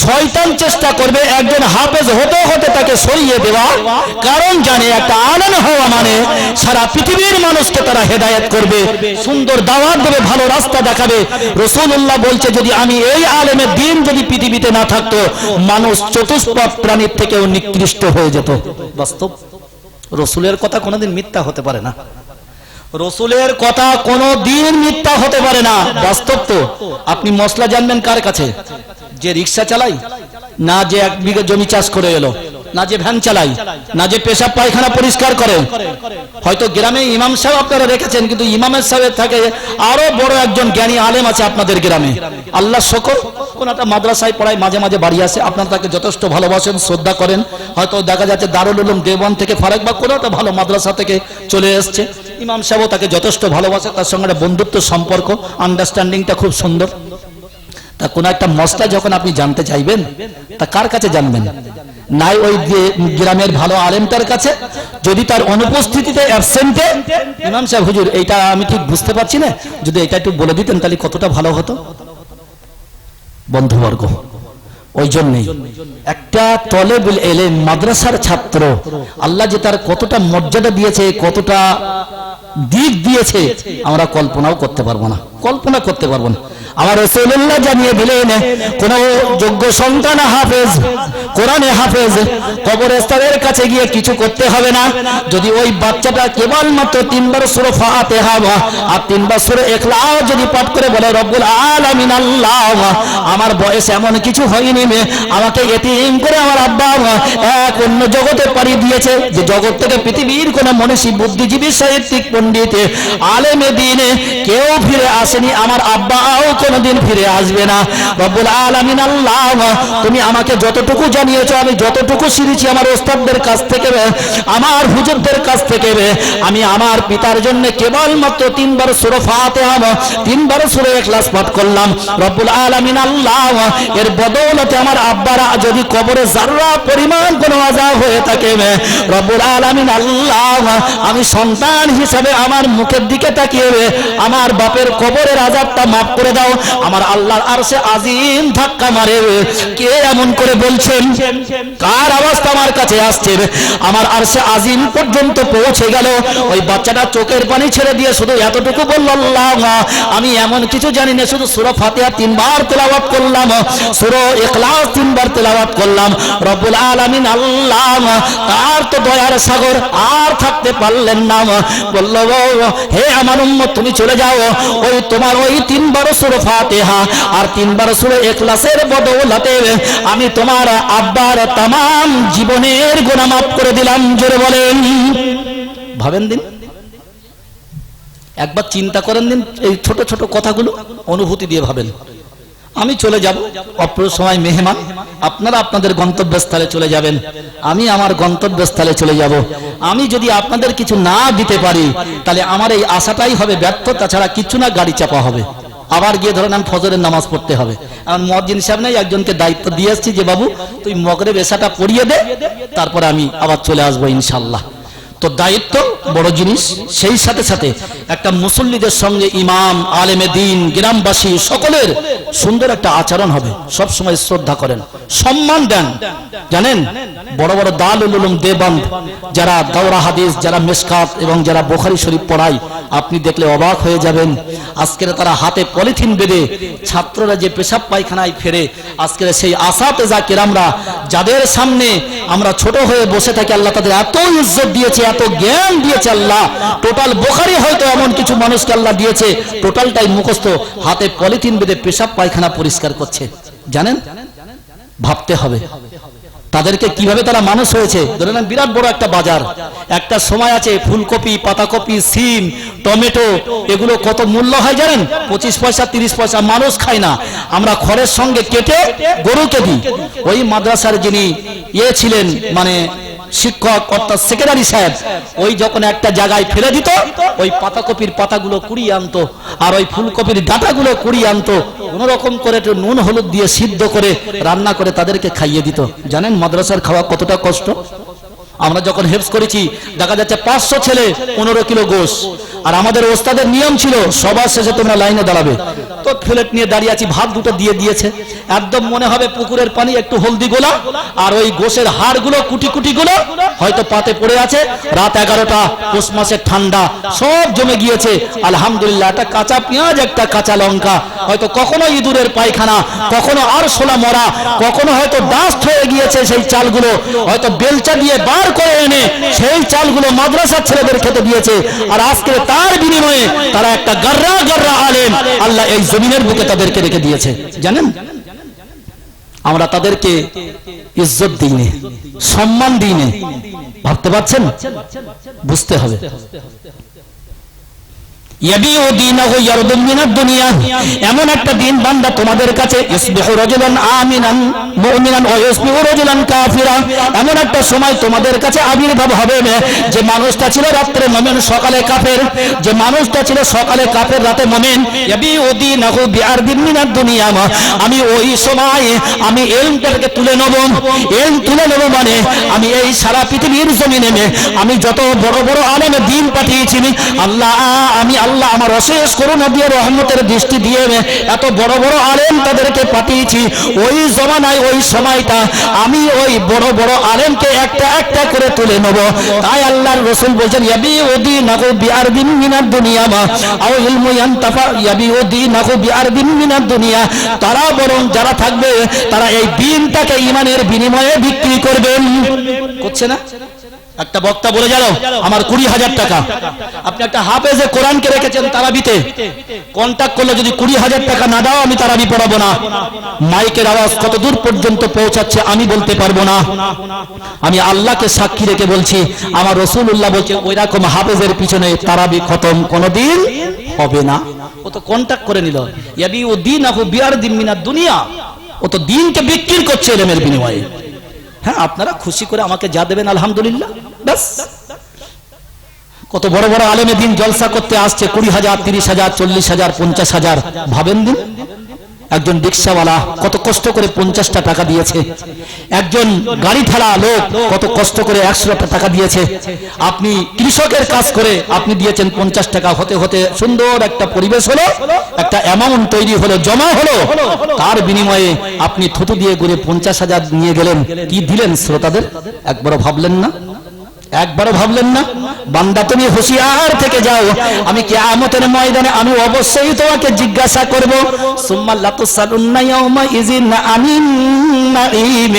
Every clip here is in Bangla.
শয়তান চেষ্টা করবে একজন হাফেজ হতে হতে তাকে সরিয়ে দেওয়া, কারণ জানে একটা আলেম হওয়া মানে সারা পৃথিবীর মানুষকে তারা হেদায়েত করবে, সুন্দর দাওয়াত দেবে, ভালো রাস্তা দেখাবে। রাসূলুল্লাহ বলছে যদি আমি এই আলেমের দিন যদি পৃথিবীতে না থাকতো, মানুষ চতুষ্পদ প্রাণীর থেকেও নিকৃষ্ট হয়ে যেত। বাস্তব, রাসূলের কথা কোনোদিন মিথ্যা হতে পারে না, রাসূলের কথা কোনোদিন মিথ্যা হতে পারে না। বাস্তব তো। আপনি মশলা জানবেন কার কাছে? যে রিকশা চালায় না, যে 1 বিঘা জমি চাষ করে এলো, না যে ভ্যান চালায়, না যে পেশাব পায়খানা পরিষ্কার করে। হয়তো গ্রামে ইমাম সাহেব আপনারা রেখেছেন, কিন্তু ইমামের সাহেব থাকে আরো বড় একজন জ্ঞানী আলেম আছে আপনাদের গ্রামে, আল্লাহ শকর। কোন একটা মাদ্রাসায় পড়ায়, মাঝে মাঝে বাড়ি আসে, আপনারা তাকে যথেষ্ট ভালোবাসেন, শ্রদ্ধা করেন। হয়তো দেখা যাচ্ছে দারুল উলুম দেওবন্দ থেকে, ফারাক বা কোনো একটা ভালো মাদ্রাসা থেকে চলে এসছে, ইমাম সাহেবও তাকে যথেষ্ট ভালোবাসে, তার সঙ্গে একটা বন্ধুত্ব সম্পর্ক, আন্ডারস্ট্যান্ডিংটা খুব সুন্দর। তা কোন একটা মশলা যখন আপনি জানতে চাইবেন, তা কার কাছে জানবেন? নাই ওই গ্রামের ভালো আলেমটার কাছে, যদি তার অনুপস্থিতিতে অ্যাবসেন্টে ইমাম সাহেব হুজুর এইটা আমি ঠিক বুঝতে পারছি না, যদি এটা একটু বলে দিতেন তাহলে কতটা ভালো হতো। বন্ধুবর্গ, ওই জন্যই একটা তলেবুল ইলম, মাদ্রাসার ছাত্র, আল্লাহ যে তার কতটা মর্যাদা দিয়েছে, কতটা দিক দিয়েছে, আমরা কল্পনাও করতে পারবো না, কল্পনা করতে পারবো না। আমার রাসূলুল্লাহ জানিয়ে দিলেন, কোন যোগ্য সন্তান হাফেজ, কোরআনে হাফেজ, কবরস্থানের কাছে গিয়ে কিছু করতে হবে না। যদি ওই বাচ্চাটা কেবলমাত্র 3 বার সূরা ফাতিহা আর 3 বার সূরা ইখলাস যদি পাঠ করে বলে, রব্বুল আলামিন আল্লাহ, আমার বয়স এমন কিছু হয়নি, আমাকে এতিম করে আমার আব্বা এক অন্য জগতে পাড়ি দিয়েছে, যে জগৎ থেকে পৃথিবীর কোন মনীষী, বুদ্ধিজীবী, সাহিত্যিক, পণ্ডিত, আলেমে দ্বীন কেউ ফিরে আসেনি, আমার আব্বাও কোনদিন ফিরে আসবে না। রব্বুল আলামিন আল্লাহ, তুমি আমাকে যতটুকু জানিয়েছো, আমি যতটুকু শিখেছি আমার ওস্তাদদের কাছ থেকে, আমার হুজুরদের কাছ থেকে, আমি আমার পিতার জন্য কেবলমাত্র 3 বার সূরা ফাতিহা, 3 বার সূরা ইখলাস পাঠ করলাম। রব্বুল আলামিন আল্লাহ, এর বদৌলতে আমার আব্বারা যদি কবরে যারা পরিমাণ কোনো আযাব হয়ে থাকে, রব্বুল আলামিন আল্লাহ, আমি সন্তান হিসেবে আমার মুখের দিকে তাকিয়ে আমার বাপের কবরের আযাবটা মাফ করে দাও। আমার আল্লাহর আরশে আজিম ধাক্কা মারে, কে এমন করে বলছেন? কার আওয়াজটা আমার কাছে আসছে? আমার আরশে আজিম পর্যন্ত পৌঁছে গেল। ওই বাচ্চাটা চোখের পানি ছেড়ে দিয়ে শুধু এতটুকু বলল, আল্লাহ, আমি এমন কিছু জানি না, শুধু সূরা ফাতিহা 3 বার তেলাওয়াত করলাম, সূরা ইখলাস 3 বার তেলাওয়াত করলাম। রব্বুল আলামিন আল্লাহ তার তো দয়ার সাগর, আর থাকতে পারলেন না, বলল, হে আমার উম্মত, তুমি চলে যাও, ওই তোমার ওই 3 বার সূরা ফাতিহা আর 3 বার সূরা ইখলাসের বদৌলতে আমি তোমার আব্বার तमाम জীবনের গুনাহ মাফ করে দিলাম। জোরে বলেন, ভাবেন দিন, একবার চিন্তা করেন দিন, এই ছোট ছোট কথাগুলো অনুভূতি দিয়ে ভাবেন। আমি চলে যাব, অপর সময় মেহমান, আপনারা আপনাদের গন্তব্যস্থলে চলে যাবেন, আমি আমার গন্তব্যস্থলে চলে যাব। আমি যদি আপনাদের কিছু না দিতে পারি, তাহলে আমার এই আশাটাই হবে ব্যর্থ, তাছাড়া কিছু না, গাড়ি চাপা হবে। আবার গিয়ে ধরেন আমি ফজরের নামাজ পড়তে হবে। আমার মুয়াজ্জিন সাহেব নাই, একজনকে দায়িত্ব দিয়ে আসছি যে বাবু তুই মাগরিব এশাটা পড়িয়ে দে, তারপরে আমি আবার চলে আসবো ইনশাআল্লাহ। তো দায়িত্ব বড় জিনিস, সেই সাথে সাথে একটা মুসল্লিদের সঙ্গে ইমাম, আলেমে দ্বীন, গ্রামবাসী সকলের সুন্দর একটা আচরণ হবে, সব সময় শ্রদ্ধা করেন, সম্মান দেন। জানেন, বড় বড় দারুল উলুম দেওবন্দ, যারা দাওরা হাদিস, যারা মিশকাত এবং যারা বুখারী শরীফ পড়ায়, আপনি দেখলে অবাক হয়ে যাবেন। আজকের তারা হাতে পলিথিন বেঁধে ছাত্ররা যে পেশাব পায়খানায় ফেরে, আজকের সেই আসাতেজা কেরামরা যাদের সামনে আমরা ছোট হয়ে বসে থাকি, আল্লাহ তাদের এত ইজ্জত দিয়েছে, এত জ্ঞান দিয়েছে। আল্লাহ টোটাল বুখারী হয়তো এমন কিছু মানুষকে আল্লাহ দিয়েছে, টোটালটাই মুখস্থ, হাতে পলিথিন বেঁধে পেশাব পায়খানা পরিষ্কার করছে। জানেন, ভাবতে হবে তাদেরকে কিভাবে তারা মানুষ হয়েছে। ধরে নেন বিরাট বড় একটা বাজার, একটা সময় আছে ফুলকপি, পাতাকপি, সিম, টমেটো, এগুলো কত মূল্য হয় জানেন? 25 পয়সা 30 পয়সা, মানুষ খায় না, আমরা খড়ের সঙ্গে কেটে গরুকে দিই। ওই মাদ্রাসার যিনি ছিলেন, মানে শিক্ষক অর্থাৎ সেক্রেটারি সাহেব, ওই যখন একটা জায়গায় ফেলে দিত, ওই পাতাকপির পাতাগুলো কুড়িয়ে আনতো আর ওই ফুলকপির ডাঁটাগুলো কুড়িয়ে আনতো, কোন রকম করে একটু নুন হলুদ দিয়ে সিদ্ধ করে রান্না করে তাদেরকে খাইয়ে দিত। জানেন মাদ্রাসার খাওয়া কতটা কষ্ট? আমরা যখন হেফজ করেছি, দেখা যাচ্ছে 500 ছেলে 15 কিলো গোশ, আর আমাদের ওস্তাদের নিয়ম ছিল সবার শেষে তোমরা লাইনে দাঁড়াবে। তো প্লেট নিয়ে দাঁড়িয়ে আছি, ভাত দুটো দিয়ে দিয়েছে, একদম মনে হবে পুকুরের পানি, একটু হলদি গোলা আর ওই গোশের হাড়গুলো কুটি কুটি গুলো হয়তো পাতে পড়ে আছে। রাত 11টা, পৌষ মাসের ঠান্ডা, সব জমে গিয়েছে। আলহামদুলিল্লাহ, একটা কাঁচা পেঁয়াজ, একটা কাঁচা লঙ্কা, হয়তো কখনো ইঁদুরের পায়খানা, কখনো আর শোলা মরা, কখনো হয়তো ডাস্ট হয়ে গিয়েছে সেই চালগুলো, হয়তো বেলচা দিয়ে বার করে এনে সেই চালগুলো মাদ্রাসার ছেলেদের খেতে দিয়েছে। আর আজকে তার বিনিময়ে তারা একটা গার্রা গার্রা আলেম আল্লাহ এই জমিনের বুকে তাদেরকে রেখে দিয়েছে। জানেন, আমরা তাদেরকে ইজ্জত দিই না, সম্মান দিই না। ভাবতে পারছেন? বুঝতে হবে। এমন একটা দিন বান্দা তোমাদের কাছে, এমন একটা সময় তোমাদের কাছে আবির্ভাব হবে যে মানুষটা ছিল রাত্রে মুমিন, সকালে কাফের, যে মানুষটা ছিল সকালে কাফের, রাতে মুমিন। আমি ওই সময় আমি ইলমটাকে তুলে নেব। ইলম তুলে নেব মানে আমি এই সারা পৃথিবীর জমিনে আমি যত বড় বড় আলেম দ্বীন পাঠিয়েছি, আল্লাহ আমার অশেষ করুণা দিয়ে রহমতের দৃষ্টি দিয়ে এত বড় বড় আলেম তাদেরকে পাঠিয়েছি। ওই জমানায় ওই সময়টা আমি ওই বড় বড় আলেমকে একটা একটা করে তুলে নেব। তাই আল্লাহর রাসূল বলেন, ইয়াবিউদিনাহু বিআরদিন মিনাদ দুনিয়া আও ইলমু ইয়ানতাফা, ইয়াবিউদিনাহু বিআরদিন মিনাদ দুনিয়া। তারা বরং যারা থাকবে তারা এই দ্বীনটাকে ঈমানের বিনিময়ে বিক্রি করবেন। করছে না? একটা বক্তা বলে গেল আমার 20,000 টাকা, আপনি একটা হাফেজে কোরআনকে রেখেছেন তারাবিতে, কন্টাক্ট করলে যদি 20,000 টাকা না দাও আমি তারাবি পড়াবো না। মাইকের আওয়াজ কত দূর পর্যন্ত পৌঁছাচ্ছে আমি বলতে পারবো না। আমি আল্লাহকে সাক্ষী রেখে বলছি, আমার রাসূলুল্লাহ বলছে ওই রকম হাফেজের পিছনে তারাবি খতম কোনোদিন হবে না। ও তো কন্টাক্ট করে নিল, ইয়াবিউদিনাহু বিআরদিন মিনাদ দুনিয়া, ও তো দ্বীনকে বিক্রি করছে ইলমের বিনিময়ে। হ্যাঁ, আপনারা খুশি করে আমাকে যা দেবেন আলহামদুলিল্লাহ, বাস। কত বড় বড় আলেমে দিন জলসা করতে আসছে, 20,000, 30,000, 40,000, 50,000। ভাবেন দিন, একজন রিকশাওয়ালা কত কষ্ট করে 50টা টাকা দিয়েছে, একজন গাড়ি ঠেলা লোক কত কষ্ট করে 100টা টাকা দিয়েছে, আপনি কৃষকের কাজ করে আপনি দিয়েছেন 50 টাকা। হতে হতে সুন্দর একটা পরিবেশ হলো, একটা অ্যামাউন্ট তৈরি হলো, জমা হলো। তার বিনিময়ে আপনি থুতু দিয়ে ঘুরে 50,000 নিয়ে গেলেন। কি দিলেন শ্রোতাদের? একবারও ভাবলেন না? একবারও ভাবলেন না? বান্দা তুমি হুঁশিয়ার থেকে যাও, আমি কিয়ামতের ময়দানে আমি অবশ্যই তোমাকে জিজ্ঞাসা করব। সুম্মা লাতুসালুন্না ইয়াউমা ইযিন আনিন নাঈম,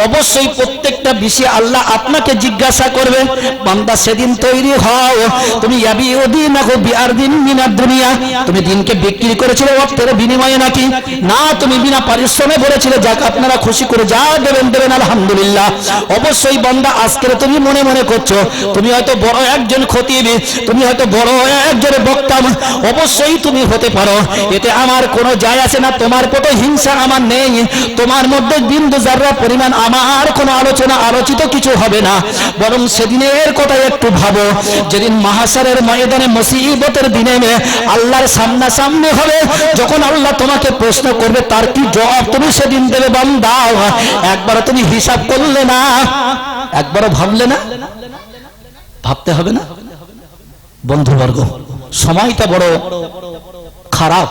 অবশ্যই প্রত্যেকটা বিষয়ে আল্লাহ আপনাকে জিজ্ঞাসা করবে। বান্দা সেদিন তৈরি হও, তুমি ইয়াবিউদিনাহু বিআরদিন মিনাদ দুনিয়া, তুমি দিনকে বিক্রি করেছিলে অর্থের বিনিময়ে নাকি? না, তুমি বিনা পরিশ্রমে বলেছিলে যাক আপনারা খুশি করে যা দেবেন দেবেন আলহামদুলিল্লাহ। অবশ্যই বান্দা আজকে তুমি মনে মনে করছো তুমি হয়তো বড় একজন খতিব, তুমি হয়তো বড় একজন বক্তা, অবশ্যই তুমি হতে পারো, এতে আমার কোনো যায় আসে না। তোমার প্রতি হিংসা আমার নেই, তোমার মধ্যে বিন্দু যারা পরিমাণ আমার কোনো আলোচিত কিছু হবে না। বরং সেদিনের কথা একটু ভাবো, যেদিন মাহশারের ময়দানে মুসিবতের দিনে আল্লাহর সামনাসামনি হবে, যখন আল্লাহ তোমাকে প্রশ্ন করবে তার কি জবাব তুমি সেদিন দেবে বান্দা? একবার তুমি হিসাব করলে না? একবারও ভাবলে না? ভাবতে হবে না? বন্ধুবর্গ, সময়টা বড় খারাপ।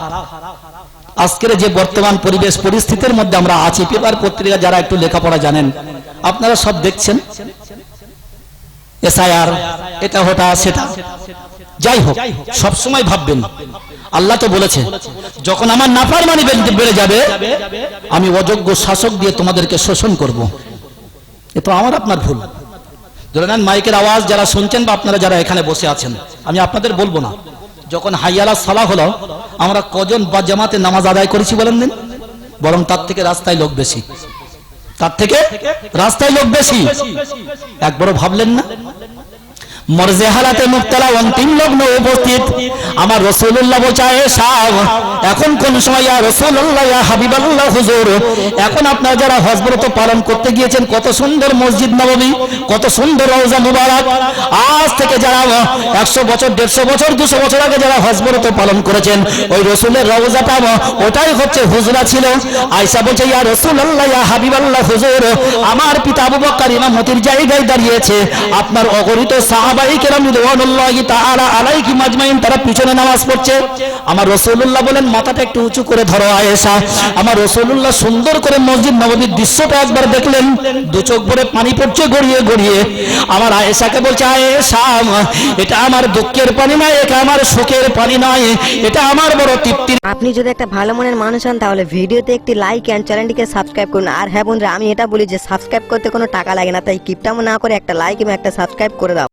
আজকের যে বর্তমান পরিবেশ পরিস্থিতির মধ্যে আমরা আছি, পেপার পত্রিকা যারা একটু লেখাপড়া জানেন আপনারা সব দেখছেন, এসআইআর, এটা হটা সেটা। যাই হোক, সব সময় ভাববেন আল্লাহ তো বলেছে যখন আমার নাফরমানি বেড়ে যাবে আমি অযোগ্য শাসক দিয়ে তোমাদেরকে শোষণ করব। এ তো আমার আপনার ভুল। ধরে নেন মাইকের আওয়াজ যারা শুনছেন বা আপনারা যারা এখানে বসে আছেন, আমি আপনাদের বলবো না, যখন হাইয়ালা সালাহ হলো আমরা কজন বা জামাতে নামাজ আদায় করেছি বলেন দিন? বরং তার থেকে রাস্তায় লোক বেশি, তার থেকে রাস্তায় লোক বেশি। একবারও ভাবলেন না? মরজে হালাতে মুবতালা অন্তিম লগ্ন উপস্থিত, আমার রাসূলুল্লাহ বলছে এখন কোন সময় ইয়া রাসূলুল্লাহ ইয়া হাবিবাল্লাহ হুজুর, এখন আপনারা যারা হজ ব্রত পালন করতে গিয়েছেন, কত সুন্দর মসজিদ নববী, কত সুন্দর রওজা মুবারক, আজ থেকে যারা 100 বছর 150 বছর 200 বছর আগে যারা হজ ব্রত পালন করেছেন, ওই রাসূলের রওজাটা ওটাই হচ্ছে হুজরা ছিল। আয়েশা বলছে ইয়া রাসূলুল্লাহ ইয়া হাবিবাল্লাহ হুজুর, আমার পিতা আবু বকর ইমামতির জায়গায় দাঁড়িয়েছে, আপনার অগণিত সাহাবা সাহাবায়ে কেরাম রিদওয়ানুল্লাহি তাআলা আলাইহিম আজমাইন তারা পিছনে নামাজ পড়ছে। আমার রাসূলুল্লাহ বলেন মাথাটা একটু উঁচু করে ধরো আয়েশা। আমার রাসূলুল্লাহ সুন্দর করে মসজিদ নববীর দৃশ্যটা একবার দেখলেন, দু চোখ ভরে পানি পড়ছে গড়িয়ে গড়িয়ে। আমার আয়েশাকে বলছে, আয়েশা এটা আমার দুঃখের পানি নয়, এটা আমার সুখের পানি নয়, এটা আমার বড় তৃপ্তির। আপনি যদি একটা ভালো মনের মানুষ হন তাহলে ভিডিওতে একটি লাইক এন্ড চ্যানেলটিকে সাবস্ক্রাইব করুন। আর হ্যাঁ বন্ধুরা, আমি এটা বলি যে সাবস্ক্রাইব করতে কোনো টাকা লাগে না, তাই কিপটামো না করে একটা লাইক এবং একটা সাবস্ক্রাইব করে দাও।